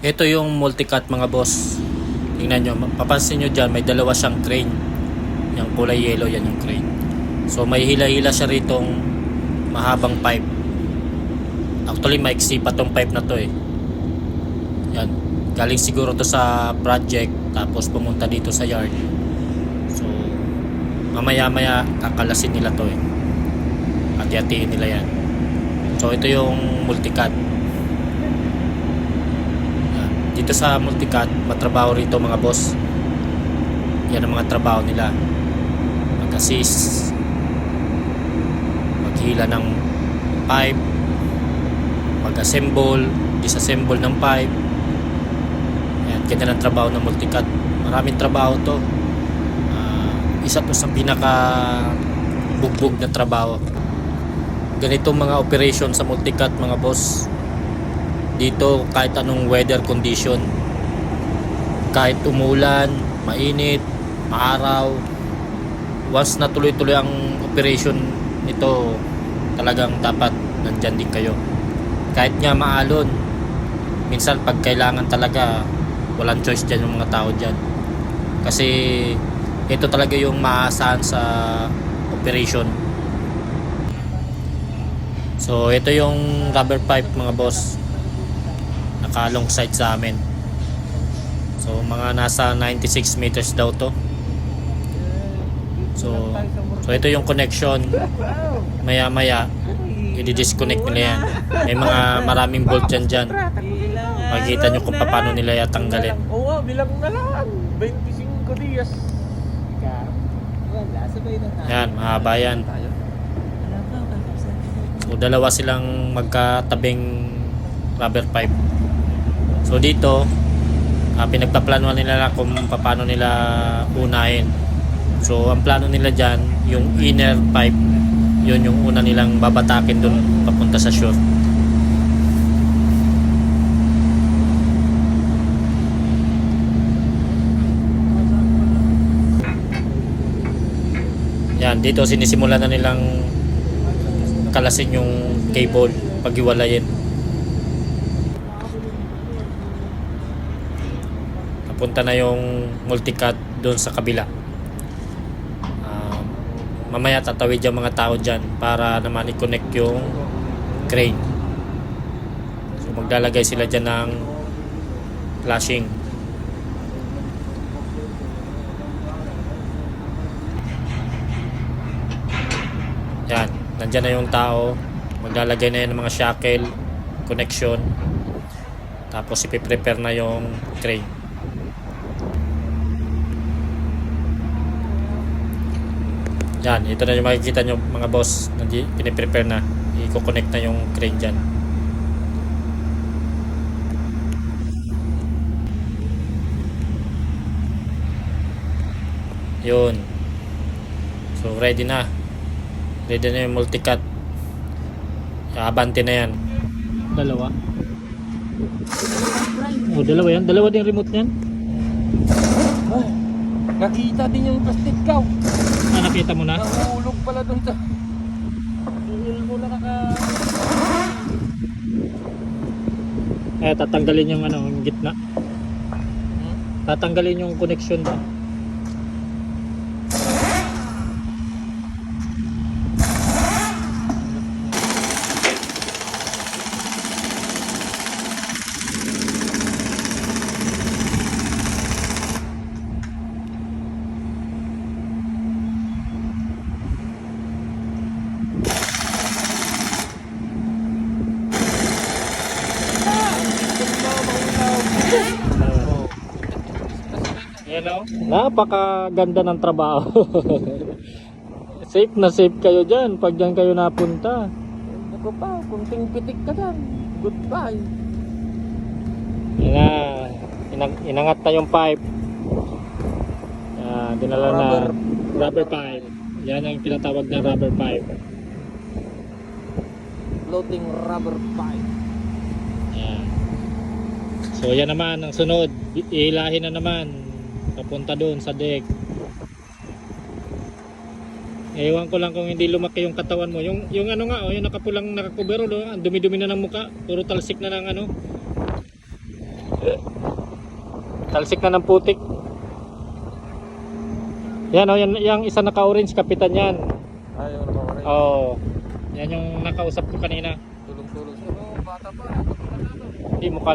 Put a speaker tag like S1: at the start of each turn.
S1: Ito yung multicut mga boss. Tingnan nyo, papansin nyo dyan, may dalawa siyang crane. Yung kulay yellow, yan yung crane. So may hila-hila siya ritong mahabang pipe. Actually maiksi pa tong pipe na to eh. Yan, galing siguro to sa project, tapos pumunta dito sa yard. So mamaya-maya kakalasin nila to eh. Hati-hatiin nila yan. So ito yung multicut. Dito sa multicut, matrabaho rito mga boss. Yan ang mga trabaho nila. Mag-assist, maghila ng pipe, mag-assemble, disassemble ng pipe. Yan, ganyan ang trabaho ng multicut. Maraming trabaho to. Isa to sa pinaka bugbog na trabaho. Ganitong mga operation sa multicut mga boss. Dito kahit anong weather condition, kahit umulan, mainit, maaraw, once na tuloy-tuloy ang operation nito, talagang dapat nandyan din kayo. Kahit nga maalon, minsan pag kailangan talaga, walang choice dyan yung mga tao dyan. Kasi ito talaga yung maasahan sa operation. So ito yung rubber pipe mga boss, naka long side sa amin. So mga nasa 96 meters daw to. So ito yung connection. Maya maya i-disconnect nila yan. May mga maraming bolt dyan. Makikita nyo kung paano nila yatanggalin.
S2: Oo, bilang na lang 25 dias.
S1: Yan, mahaba yan. So dalawa silang magkatabing rubber pipe. So dito pinagpaplanuhan nila kung paano nila unahin. So ang plano nila dyan, yung inner pipe, yun yung una nilang babatakin dun papunta sa shore. Yan, dito sinisimulan na nilang kalasin yung cable, paghiwalayin. Napunta na yung multicut doon sa kabila. Mamaya tatawid yung mga tao dyan para naman i-connect yung crane. So maglalagay sila dyan ng flashing. Yan, nandyan na yung tao. Maglalagay na yan ng mga shackle, connection. Tapos ipiprepare na yung crane. Yan, ito na yung makikita nyo mga boss. Piniprepare na. I-connect na yung crane dyan. Yun. So ready na. Ready na yung multicut. Abante na yan. Dalawa. Oh, dalawa yan. Dalawa din remote yan.
S2: Oh, nakita din yung plastic cow.
S1: Nakita mo na?
S2: Nahulog pala doon sa hihil mo na
S1: Tatanggalin yung yung gitna. Tatanggalin yung connection ba? Napakaganda ng trabaho. Safe na safe kayo dyan pag dyan kayo napunta.
S2: Ako pa, kunting pitik ka dyan. Goodbye.
S1: Inangat na yung pipe. Dinala na rubber pipe. Yan ang tinatawag na rubber pipe.
S2: Floating rubber pipe.
S1: Yan. So yan naman ang sunod. Ihilahin na naman papunta doon sa deck. Ewan ko lang kung hindi lumaki yung katawan mo. Yung yung nakapulang nakakubero, ang dumi-dumi na ng muka. Puro talsik na ng Talsik na ng putik. Yan oh, yan yung isa naka-orange, kapitan yan.
S2: Ayaw na ba?
S1: Oh. Yan yung nakausap ko kanina.
S2: Tulong-tulong siya. Oh, bata pa.
S1: Hindi mukha